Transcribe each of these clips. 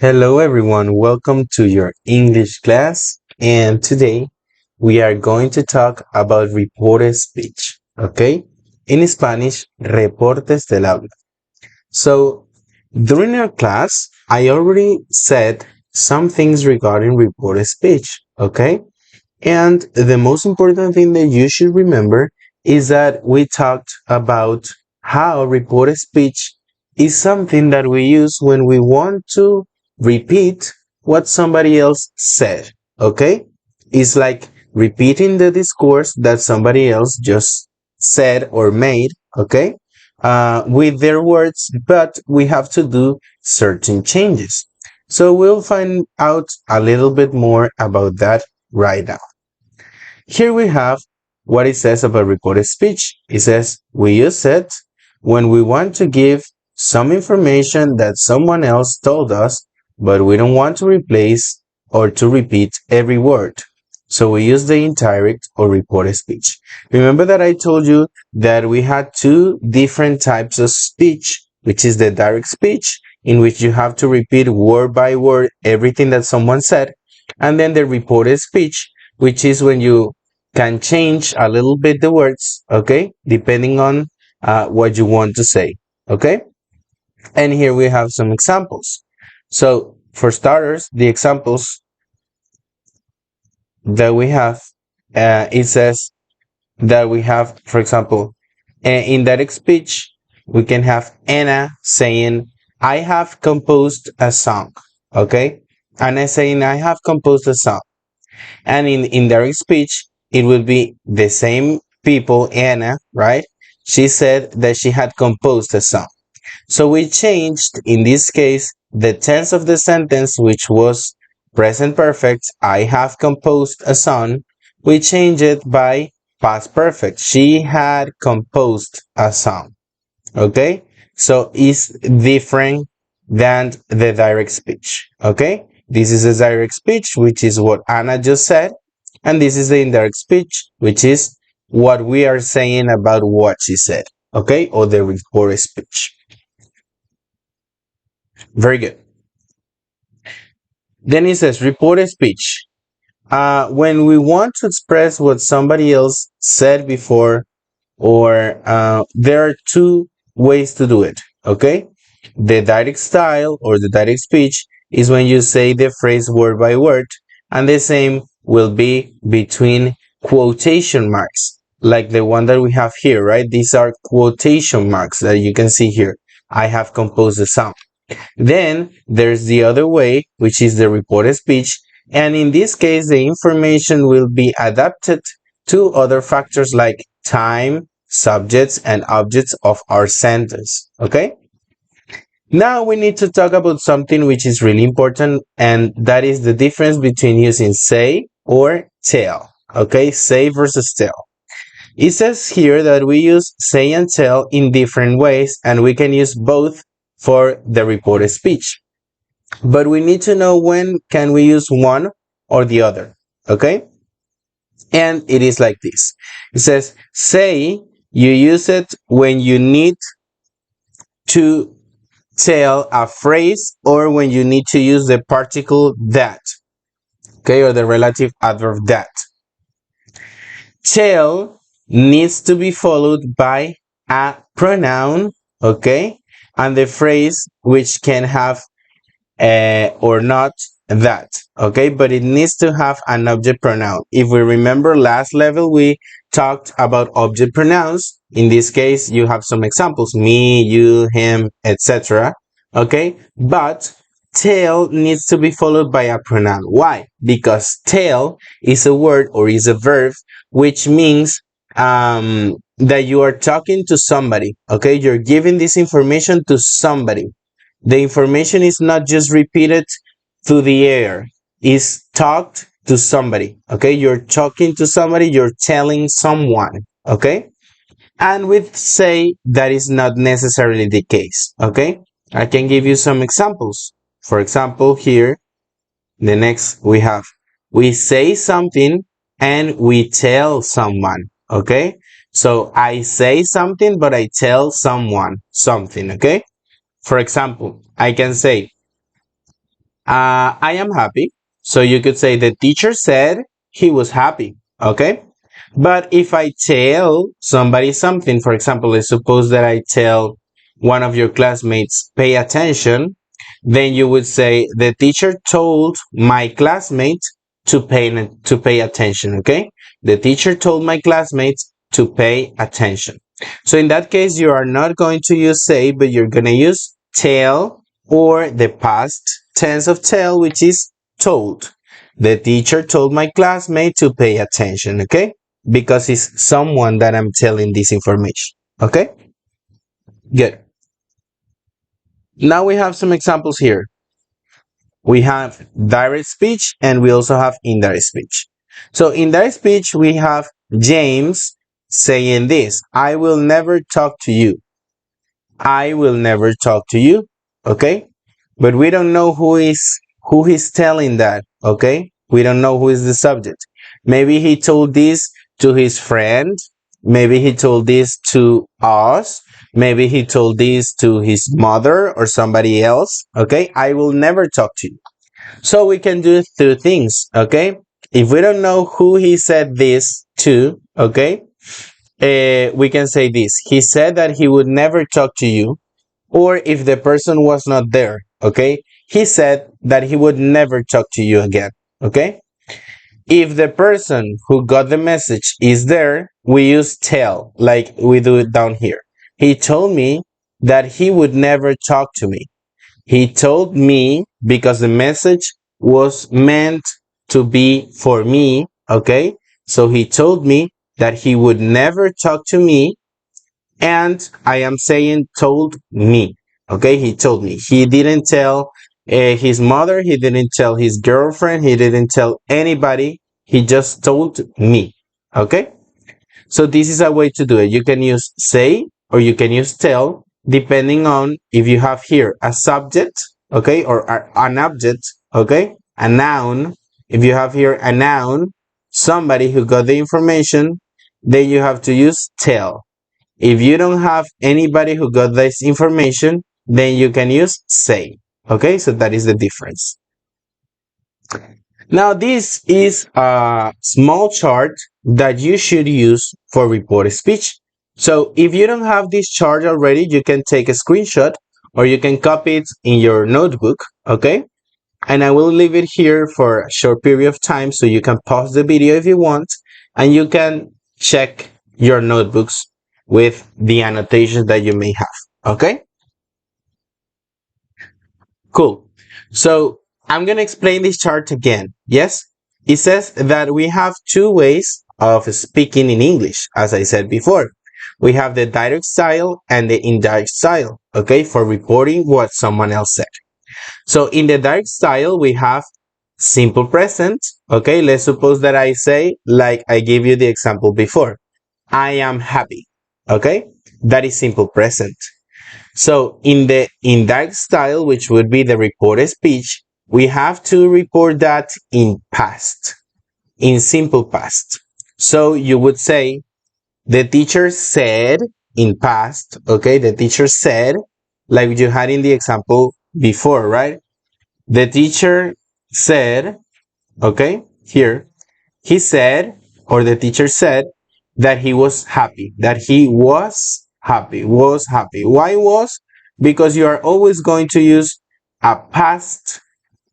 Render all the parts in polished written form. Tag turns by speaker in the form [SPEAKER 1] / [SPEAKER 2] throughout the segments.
[SPEAKER 1] Hello everyone, welcome to your English class. And today we are going to talk about reported speech, okay? In Spanish, reportes del habla. So, during our class, I already said some things regarding reported speech, okay? And the most important thing that you should remember is that we talked about how reported speech is something that we use when we want to repeat what somebody else said. Okay? It's like repeating the discourse that somebody else just said or made. Okay? With their words, but we have to do certain changes. So we'll find out a little bit more about that right now. Here we have what it says about recorded speech. It says we use it when we want to give some information that someone else told us, but we don't want to replace or to repeat every word. So we use the indirect or reported speech. Remember that I told you that we had two different types of speech, which is the direct speech, in which you have to repeat word by word everything that someone said, and then the reported speech, which is when you can change a little bit the words, okay, depending on what you want to say, okay? And here we have some examples. So, for starters, the examples that we have, it says that we have, for example, in that speech, we can have Anna saying, I have composed a song, okay? Anna saying, I have composed a song. And in direct speech, it will be the same people, Anna, right? She said that she had composed a song. So we changed, in this case, the tense of the sentence, which was present perfect, I have composed a song. We changed it by past perfect. She had composed a song. Okay? So it's different than the direct speech. Okay? This is a direct speech, which is what Anna just said. And this is the indirect speech, which is what we are saying about what she said. Okay? Or the recorded speech. Very good. Then it says reported speech. When we want to express what somebody else said before, or there are two ways to do it. Okay? The direct style or the direct speech is when you say the phrase word by word, and the same will be between quotation marks, like the one that we have here, right? These are quotation marks that you can see here. I have composed a song. Then there's the other way, which is the reported speech. And in this case, the information will be adapted to other factors like time, subjects, and objects of our sentence. Okay? Now we need to talk about something which is really important, and that is the difference between using say or tell. Okay? Say versus tell. It says here that we use say and tell in different ways, and we can use both for the reported speech. But we need to know when can we use one or the other. Okay? And it is like this. It says, say, you use it when you need to tell a phrase or when you need to use the particle that. Okay? Or the relative adverb that. Tell needs to be followed by a pronoun. Okay? And the phrase which can have or not that. Okay, but it needs to have an object pronoun. If we remember last level, we talked about object pronouns. In this case, you have some examples: me, you, him, etc. Okay, but tell needs to be followed by a pronoun. Why? Because tell is a word or is a verb which means that you are talking to somebody. Okay, you're giving this information to somebody. The information is not just repeated through the air, it's talked to somebody. Okay, you're talking to somebody, you're telling someone. Okay, and with say, that is not necessarily the case. Okay, I can give you some examples. For example, here, the next we say something and we tell someone. Okay, so I say something, but I tell someone something. Okay, for example, I can say, I am happy. So you could say the teacher said he was happy. Okay. But if I tell somebody something, for example, let's suppose that I tell one of your classmates, pay attention, then you would say the teacher told my classmate to pay attention. Okay. The teacher told my classmates to pay attention. So in that case, you are not going to use say, but you're going to use tell or the past tense of tell, which is told. The teacher told my classmate to pay attention, okay? Because it's someone that I'm telling this information, okay? Good. Now we have some examples here. We have direct speech and we also have indirect speech. So in direct speech, we have James saying this, I will never talk to you. I will never talk to you. Okay? But we don't know who he's telling that. Okay? We don't know who is the subject. Maybe he told this to his friend. Maybe he told this to us. Maybe he told this to his mother or somebody else. Okay? I will never talk to you. So we can do two things. Okay? If we don't know who he said this to, okay, we can say this. He said that he would never talk to you, or if the person was not there, okay, he said that he would never talk to you again, okay. If the person who got the message is there, we use tell, like we do it down here. He told me that he would never talk to me. He told me because the message was meant to be for me, okay. So he told me that he would never talk to me, and I am saying told me. Okay, he told me. He didn't tell his mother, he didn't tell his girlfriend, he didn't tell anybody. He just told me. Okay, so this is a way to do it. You can use say or you can use tell, depending on if you have here a subject, okay, or an object, okay, a noun. If you have here a noun, somebody who got the information, then you have to use tell. If you don't have anybody who got this information, then you can use say. Okay, so that is the difference. Now, this is a small chart that you should use for reported speech. So if you don't have this chart already, you can take a screenshot or you can copy it in your notebook. Okay, and I will leave it here for a short period of time so you can pause the video if you want and you can check your notebooks with the annotations that you may have. Okay, cool. So I'm going to explain this chart again. Yes, it says that we have two ways of speaking in English, as I said before. We have the direct style and the indirect style, okay, for reporting what someone else said. So in the direct style, we have simple present. Okay, let's suppose that I say, like I gave you the example before, I am happy. Okay, that is simple present. So in the indirect style, which would be the reported speech, we have to report that in past, in simple past. So you would say, the teacher said in past, okay, the teacher said, like you had in the example before, right? The teacher said, okay, here, he said, or the teacher said, that he was happy, that he was happy, was happy. Why was? Because you are always going to use a past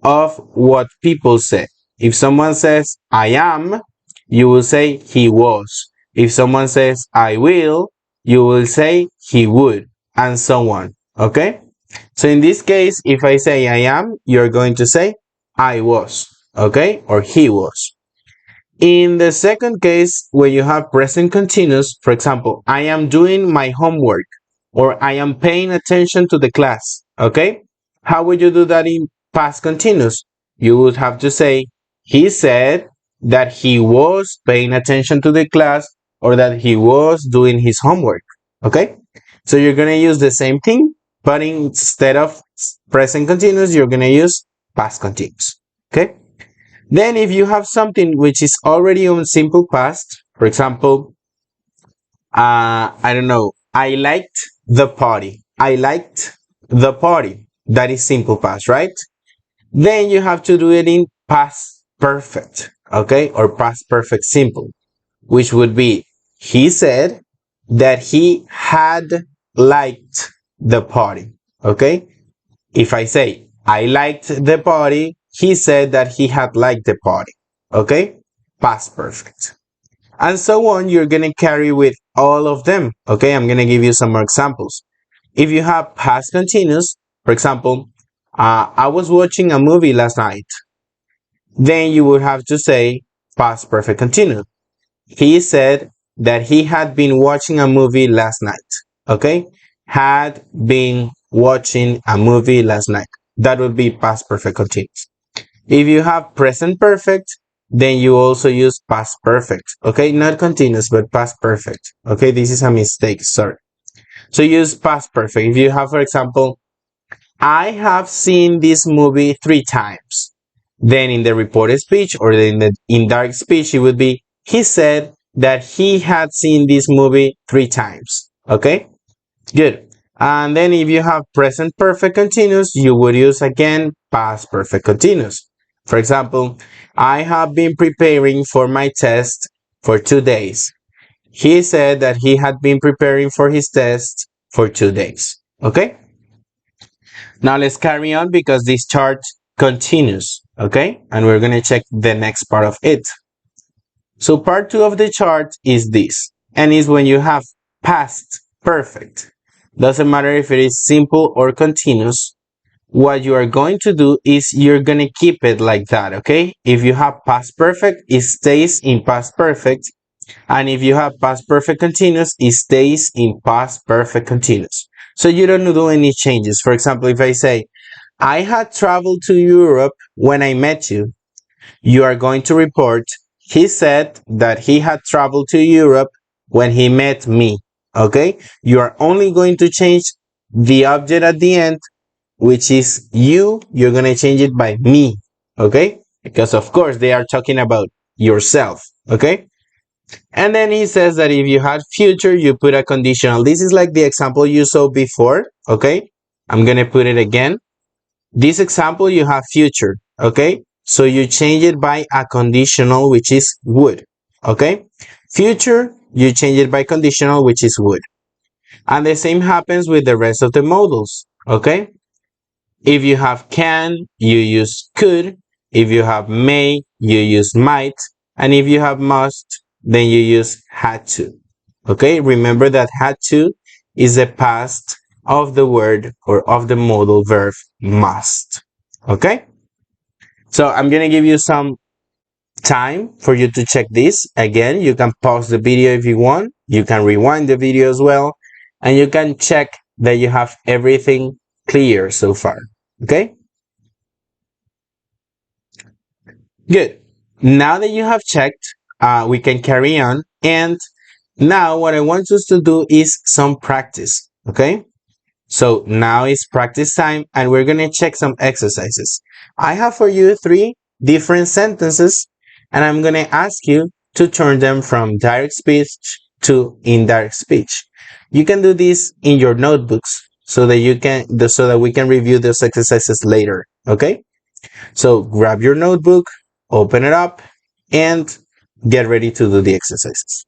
[SPEAKER 1] of what people say. If someone says, I am, you will say he was. If someone says, I will, you will say he would, and so on. Okay? So in this case, if I say I am, you're going to say I was, okay? Or he was. In the second case, when you have present continuous, for example, I am doing my homework or I am paying attention to the class, okay? How would you do that in past continuous? You would have to say, he said that he was paying attention to the class or that he was doing his homework, okay? So you're going to use the same thing, but instead of present continuous, you're going to use past continuous, okay? Then if you have something which is already on simple past, for example, I don't know, I liked the party. I liked the party. That is simple past, right? Then you have to do it in past perfect, okay, or past perfect simple, which would be he said that he had liked the party, okay. If I say I liked the party, he said that he had liked the party, okay, past perfect, and so on. You're gonna carry with all of them, okay. I'm gonna give you some more examples. If you have past continuous, for example, I was watching a movie last night, then you would have to say past perfect continuous. He said that he had been watching a movie last night. Okay? Had been watching a movie last night. That would be past perfect continuous. If you have present perfect, then you also use past perfect. Okay? Not continuous, but past perfect. Okay? This is a mistake. Sorry. So use past perfect. If you have, for example, I have seen this movie 3 times. Then in the reported speech or in the indirect speech, it would be he said that he had seen this movie 3 times. Okay, good. And then if you have present perfect continuous, you would use again past perfect continuous. For example, I have been preparing for my test for 2 days. He said that he had been preparing for his test for 2 days. Okay? Now let's carry on because this chart continues, okay? And we're going to check the next part of it. So part 2 of the chart is this, and is when you have past perfect. Doesn't matter if it is simple or continuous. What you are going to do is you're going to keep it like that, okay? If you have past perfect, it stays in past perfect. And if you have past perfect continuous, it stays in past perfect continuous. So you don't do any changes. For example, if I say, I had traveled to Europe when I met you, you are going to report, he said that he had traveled to Europe when he met me. Okay? You are only going to change the object at the end, which is you. You're going to change it by me. Okay? Because of course they are talking about yourself. Okay? And then he says that if you had future, you put a conditional. This is like the example you saw before. Okay? I'm going to put it again. This example, you have future, okay? So you change it by a conditional, which is would, okay? Future, you change it by conditional, which is would. And the same happens with the rest of the modals, okay? If you have can, you use could. If you have may, you use might. And if you have must, then you use had to, okay? Remember that had to is the past of the word or of the modal verb must. Okay? So I'm going to give you some time for you to check this. Again, you can pause the video if you want. You can rewind the video as well. And you can check that you have everything clear so far. Okay? Good. Now that you have checked, we can carry on. And now what I want us to do is some practice. Okay? So now it's practice time and we're going to check some exercises. I have for you 3 different sentences and I'm going to ask you to turn them from direct speech to indirect speech. You can do this in your notebooks so that we can review those exercises later, okay? So grab your notebook, open it up and get ready to do the exercises.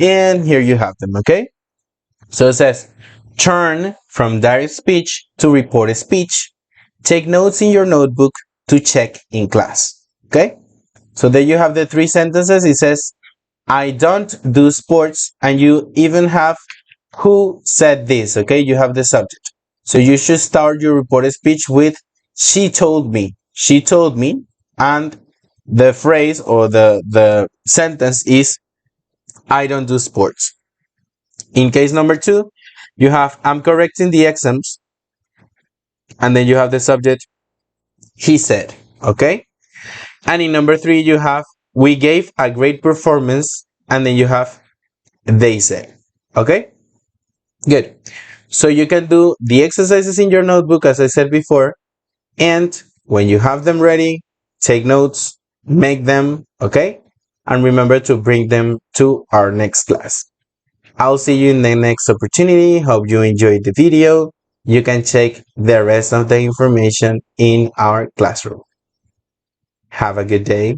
[SPEAKER 1] And here you have them, okay? So it says, turn from direct speech to reported speech. Take notes in your notebook to check in class. Okay? So there you have the 3 sentences. It says, I don't do sports. And you even have who said this. Okay? You have the subject. So you should start your reported speech with she told me. She told me. And the phrase or the sentence is I don't do sports. In case number 2, you have I'm correcting the exams, and then you have the subject he said, okay? And in number 3, you have we gave a great performance, and then you have they said, okay? Good. So you can do the exercises in your notebook, as I said before, and when you have them ready, take notes, make them, okay? And remember to bring them to our next class. I'll see you in the next opportunity. Hope you enjoyed the video. You can check the rest of the information in our classroom. Have a good day.